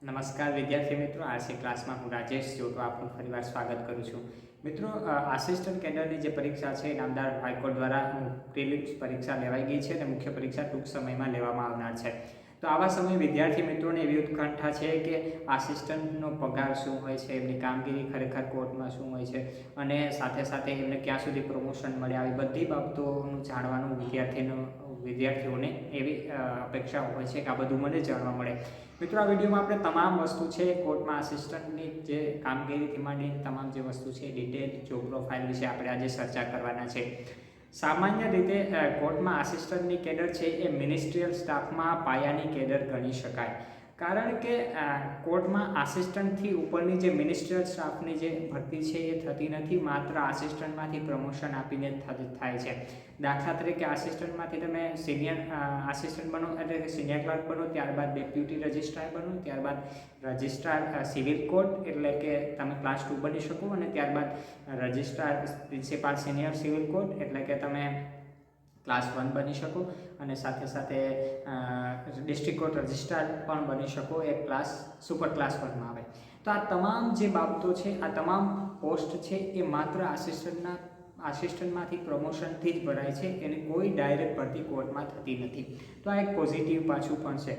નમસ્કાર વિદ્યાર્થી મિત્રો, આરસી ક્લાસમાં હું રાજેશ જોટો આપનું ફરીવાર સ્વાગત કરું છું. મિત્રો, આસિસ્ટન્ટ કેડરની જે પરીક્ષા છે નામદાર હાઈકોર્ટ દ્વારા પ્રિલિમ્સ પરીક્ષા લેવાઈ ગઈ છે અને મુખ્ય પરીક્ષા ટૂંક સમયમાં લેવામાં આવનાર છે. તો આવા સમયે વિદ્યાર્થી મિત્રોને એવી ઉત્કંઠા છે કે આસિસ્ટન્ટનો પગાર શું હોય છે, એમની કામગીરી ખરેખર કોર્ટમાં શું હોય છે અને સાથે સાથે એમને ક્યાં સુધી પ્રમોશન મળે, આવી બધી બાબતોનું જાણવાનું વિદ્યાર્થીઓને એવી અપેક્ષા હોય છે કે આ બધું મને જાણવા મળે. મિત્રો, આ વિડીયોમાં આપણે તમામ વસ્તુ છે કોર્ટમાં આસિસ્ટન્ટની જે કામગીરીથી માંડીને તમામ જે વસ્તુ છે ડિટેલ જોબ પ્રોફાઇલ વિશે આપણે આજે ચર્ચા કરવાના છે. સામાન્ય રીતે કોર્ટમાં આસિસ્ટન્ટની કેડર છે એ મિનિસ્ટ્રીયલ સ્ટાફમાં પાયાની કેડર ગણી શકાય. કારણ કે કોર્ટમાં આસિસ્ટન્ટથી ઉપરની જે મિનિસ્ટ્રીયલ સ્ટાફની જે ભરતી છે એ થતી નથી, માત્ર આસિસ્ટન્ટમાંથી પ્રમોશન આપીને થાય છે. દાખલા તરીકે આસિસ્ટન્ટમાંથી તમે સિનિયર આસિસ્ટન્ટ બનો એટલે કે સિનિયર ક્લાર્ક બનો, ત્યારબાદ ડેપ્યુટી રજિસ્ટ્રાર બનો, ત્યારબાદ રજિસ્ટ્રાર સિવિલ કોર્ટ એટલે કે તમે ક્લાસ 2 બની શકો અને ત્યારબાદ registrar principal senior civil court એટલે કે તમે ક્લાસ 1 બની શકો અને સાથે સાથે ડિસ્ટ્રિક્ટ કોર્ટ રજિસ્ટ્રાર પણ બની શકો, એ ક્લાસ સુપર ક્લાસ 1માં આવે. તો આ તમામ જે બાબતો છે, આ તમામ પોસ્ટ છે એ માત્ર આસિસ્ટન્ટમાંથી પ્રમોશનથી જ ભરાય છે, એની કોઈ ડાયરેક્ટ ભરતી કોર્ટમાં થતી નથી. તો આ એક પોઝિટિવ પાછું પણ છે.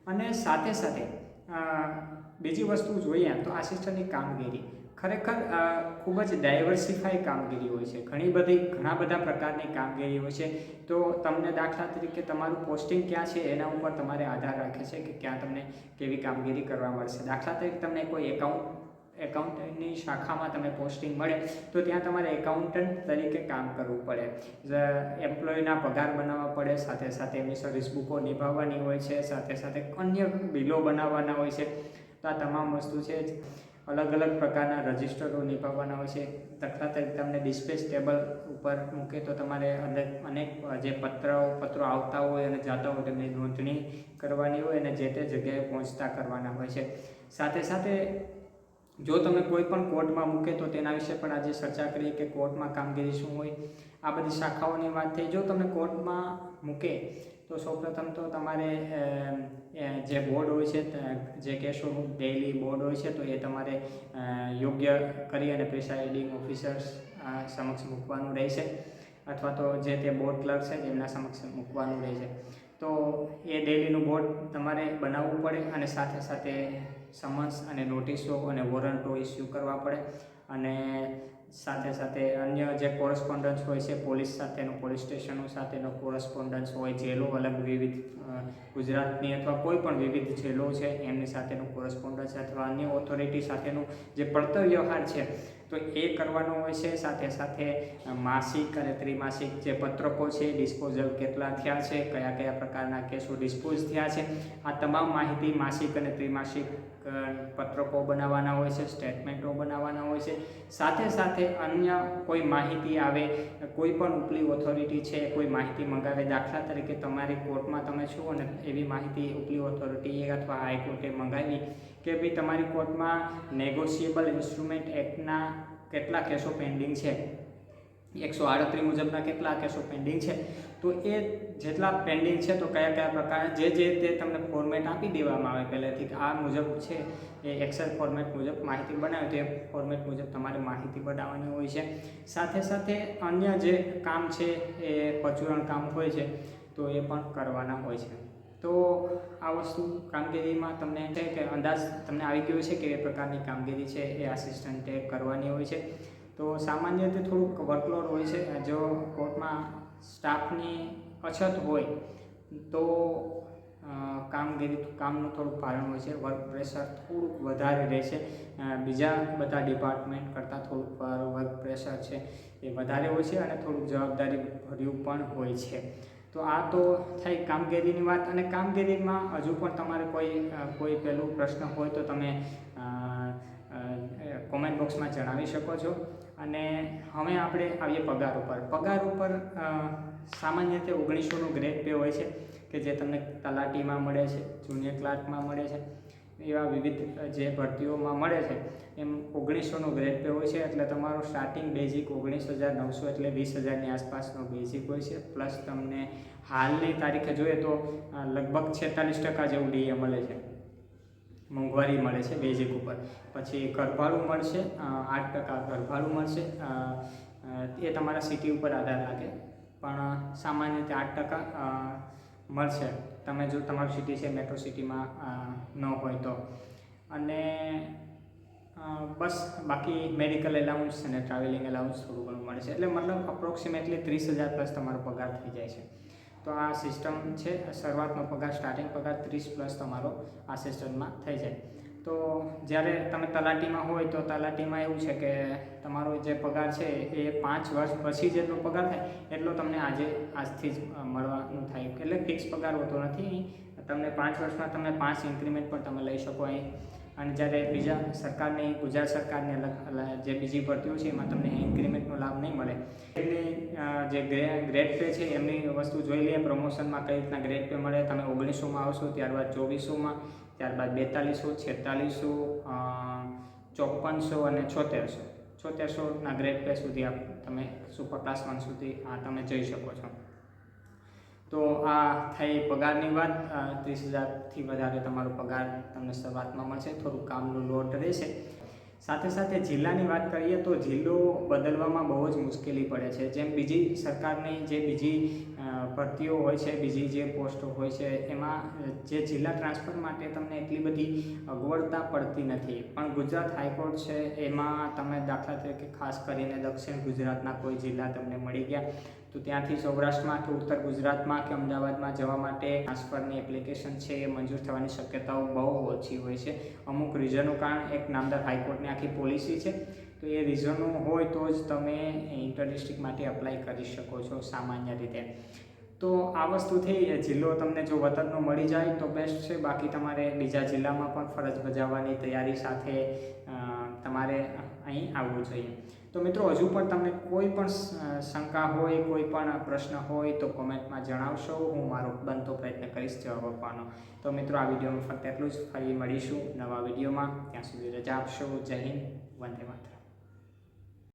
અને સાથે સાથે બીજી વસ્તુ જોઈએ તો આસિસ્ટન્ટની કામગીરી ખરેખર ખૂબ જ ડાયવર્સિફાઈ કામગીરી હોય છે. ઘણા બધા પ્રકારની કામગીરી હોય છે. તો તમને દાખલા તરીકે તમારું પોસ્ટિંગ ક્યાં છે એના ઉપર તમારે આધાર રાખે છે કે ક્યાં તમને કેવી કામગીરી કરવા મળશે. દાખલા તરીકે તમને કોઈ એકાઉન્ટની શાખામાં તમે પોસ્ટિંગ મળે તો ત્યાં તમારે એકાઉન્ટન્ટ તરીકે કામ કરવું પડે, એમ્પ્લોયના પગાર બનાવવા પડે, સાથે સાથે એમની સર્વિસ બુકો નિભાવવાની હોય છે, સાથે સાથે અન્ય બિલો બનાવવાના હોય છે. તો આ તમામ વસ્તુ છે અલગ અલગ પ્રકારના રજિસ્ટરો નિભાવવાના હોય છે. દાખલા તરીકે તમને ડિસ્પેચ ટેબલ ઉપર મૂકે તો તમારે અનેક જે પત્રો આવતા હોય અને જતા હોય તેમની નોંધણી કરવાની હોય અને જે તે જગ્યાએ પહોંચતા કરવાના હોય છે. સાથે સાથે જો તમે કોઈ પણ કોર્ટમાં મૂકે તો તેના વિશે પણ આજે ચર્ચા કરીએ કે કોર્ટમાં કામગીરી શું હોય. આ બધી શાખાઓની વાત થઈ. જો તમને કોર્ટમાં મૂકે તો સૌપ્રથમ તો તમારે જે બોર્ડ હોય છે, જે કેસોનું ડેઇલી બોર્ડ હોય છે, તો એ તમારે યોગ્ય કરી અને પ્રિસાઇડિંગ ઓફિસર્સ સમક્ષ મૂકવાનું રહેશે, અથવા તો જે તે બોર્ડ ક્લર્ક છે એમના સમક્ષ મૂકવાનું રહેશે. તો એ ડેઇલીનું બોર્ડ તમારે બનાવવું પડે અને સાથે સાથે સમન્સ અને નોટિસો અને વોરંટો ઇસ્યુ કરવા પડે અને સાથે સાથે અન્ય જે કોરસ્પોન્ડન્સ હોય છે, પોલીસ સાથેનો, પોલીસ સ્ટેશનો સાથેનો કોરસ્પોન્ડન્સ હોય, જેલો અલગ વિવિધ ગુજરાતની અથવા કોઈ પણ વિવિધ જેલો છે એમની સાથેનું કોરસ્પોન્ડન્સ અથવા અન્ય ઓથોરિટી સાથેનું જે પડતર વ્યવહાર છે તો એ કરવાનો હોય છે. સાથે સાથે માસિક અને ત્રિમાસિક જે પત્રકો છે, ડિસ્પોઝલ કેટલા થયા છે, કયા કયા પ્રકારના કેસો ડિસ્પોઝ થયા છે, આ તમામ માહિતી માસિક અને ત્રિમાસિક પત્રકો બનાવવાના હોય છે, સ્ટેટમેન્ટો બનાવવાના હોય છે. સાથે સાથે અન્ય કોઈ માહિતી આવે, કોઈ પણ ઉપલી ઓથોરિટી છે કોઈ માહિતી મંગાવે, દાખલા તરીકે તમારી કોર્ટમાં તમે છો અને એવી માહિતી ઉપલી ઓથોરિટીએ અથવા હાઈકોર્ટે મંગાવી કે ભાઈ તમારી કોર્ટમાં નેગોશિયેબલ ઇન્સ્ટ્રુમેન્ટ એક્ટના કેટલા કેસો પેન્ડિંગ છે, 138 મુજબના કેટલા કેસો પેન્ડિંગ છે, તો એ જેટલા પેન્ડિંગ છે તો કયા કયા પ્રકારના જે તે તમને ફોર્મેટ આપી દેવામાં આવે પહેલેથી કે આ મુજબ છે, એ એક્સેલ ફોર્મેટ મુજબ માહિતી બનાવે તો એ ફોર્મેટ મુજબ તમારે માહિતી બનાવવાની હોય છે. સાથે સાથે અન્ય જે કામ છે એ પરચુરણ કામ હોય છે તો એ પણ કરવાના હોય છે. તો આ વસ્તુ કામગીરીમાં તમને છે કે અંદાજ તમને આવી ગયો છે કે એ પ્રકારની કામગીરી છે એ આસિસ્ટન્ટે કરવાની હોય છે. તો સામાન્ય રીતે થોડુંક વર્કલોડ હોય છે. જો કોર્ટમાં સ્ટાફની અછત હોય તો કામનું થોડુંક ભારણ હોય છે, વર્ક પ્રેશર થોડુંક વધારે રહેશે. બીજા બધા ડિપાર્ટમેન્ટ કરતાં થોડુંક વર્ક પ્રેશર છે એ વધારે હોય છે અને થોડુંક જવાબદારી ભર્યું પણ હોય છે. તો આ તો થઈ કામગીરીની વાત. અને કામગીરીમાં હજુ પણ તમારે કોઈ પહેલું પ્રશ્ન હોય તો તમે કોમેન્ટ બોક્સમાં જણાવી શકો છો. અને હવે આપણે આવીએ પગાર ઉપર. સામાન્ય રીતે 1900નો ગ્રેડ પે હોય છે કે જે તમને તલાટીમાં મળે છે, જુનિયર ક્લાર્કમાં મળે છે, એવા વિવિધ જે ભરતીઓમાં મળે છે એમ 1900નો ગ્રેડ પે હોય છે. એટલે તમારો સ્ટાર્ટિંગ બેઝિક 19,900 એટલે 20,000ની આસપાસનો બેઝિક હોય છે. પ્લસ તમને હાલની તારીખે જોઈએ તો લગભગ 46% જેવું ડીએ મળે છે. મોંઘવારી મળે છે બેઝિક ઉપર. પછી ઘરભાડું મળશે 8% ઘરભાડું મળશે. એ તમારા સિટી ઉપર આધાર રાખે, પણ સામાન્ય રીતે 8% મળશે તમે જો તમારું સિટી છે મેટ્રો સિટીમાં ન હોય તો. અને બસ બાકી મેડિકલ એલાઉન્સ અને ટ્રાવેલિંગ એલાઉન્સ થોડું ઘણું મળે છે. એટલે મતલબ અપ્રોક્સિમેટલી 30,000 પ્લસ તમારો પગાર થઈ જાય છે. તો આ સિસ્ટમ છે. શરૂઆતનો પગાર, સ્ટાર્ટિંગ પગાર 30 પ્લસ તમારો આ સિસ્ટમમાં થઈ જાય. તો જ્યારે તમે તલાટીમાં હોય તો તલાટીમાં એવું છે કે તમારો જે પગાર છે એ 5 વર્ષ પછી જેટલો પગાર થાય એટલો તમને આજથી જ મળવાનું થાય. એટલે ફિક્સ પગાર હોતો નથી. તમને 5 વર્ષમાં તમે 5 ઇન્ક્રીમેન્ટ પણ તમે લઈ શકો અહીં. અને જ્યારે બીજા સરકારની, ગુજરાત સરકારની અલગ જે બીજી ભરતીઓ છે એમાં તમને ઇન્ક્રીમેન્ટનો લાભ નહીં મળે. એમની જે ગ્રેડ પે છે એમની વસ્તુ જોઈ લઈએ. પ્રમોશનમાં કઈ રીતના ગ્રેડ પે મળે. તમે 1900માં આવશો, ત્યારબાદ 2400માં, ત્યારબાદ 4200, 4600, 5400 અને 7600ના ગ્રેડ પે સુધી તમે સુપર ક્લાસ 1 સુધી તમે જઈ શકો છો. તો આ થઈ પગારની વાત. 30,000થી વધારે તમારો પગાર તમને શરૂઆતમાં મળશે. થોડું કામનું લોડ રહેશે. સાથે સાથે જિલ્લાની વાત કરીએ તો જિલ્લો બદલવામાં બહુ જ મુશ્કેલી પડે છે. જેમ બીજી સરકારની જે બીજી ભરતીઓ હોય છે, બીજી જે પોસ્ટો હોય છે એમાં જે જિલ્લા ટ્રાન્સફર માટે તમને એટલી બધી અગવડતા પડતી નથી. પણ ગુજરાત હાઈકોર્ટ છે એમાં તમે દાખલા તરીકે ખાસ કરીને દક્ષિણ ગુજરાતના કોઈ જિલ્લા તમને મળી ગયા તો ત્યાંથી સૌરાષ્ટ્રમાં કે ઉત્તર ગુજરાતમાં કે અમદાવાદમાં જવા માટે ટ્રાન્સફરની એપ્લિકેશન છે એ મંજૂર થવાની શક્યતાઓ બહુ ઓછી હોય છે. અમુક રીઝનો કારણ એક નામદાર હાઈકોર્ટની આખી પોલિસી છે. તો એ રીઝનો હોય તો જ તમે ઇન્ટર ડિસ્ટ્રિક્ટ માટે અપ્લાય કરી શકો છો સામાન્ય રીતે. તો આ વસ્તુથી જિલ્લો તમને જો વતનનો મળી જાય તો બેસ્ટ છે. બાકી તમારે બીજા જિલ્લામાં પણ ફરજ બજાવવાની તૈયારી સાથે તમારે અહીં આવવું જોઈએ. તો મિત્રો હજુ પણ તમને કોઈ પણ શંકા હોય, કોઈ પણ પ્રશ્ન હોય તો કોમેન્ટમાં જણાવશો. હું મારો બનતો પ્રયત્ન કરીશ જવાબ આપવાનો. તો મિત્રો આ વિડીયોમાં ફક્ત એટલું જ. ફરી મળીશું નવા વિડીયોમાં. ત્યાં સુધી રજા આપશો. જય હિન્દ, વંદે માતરમ.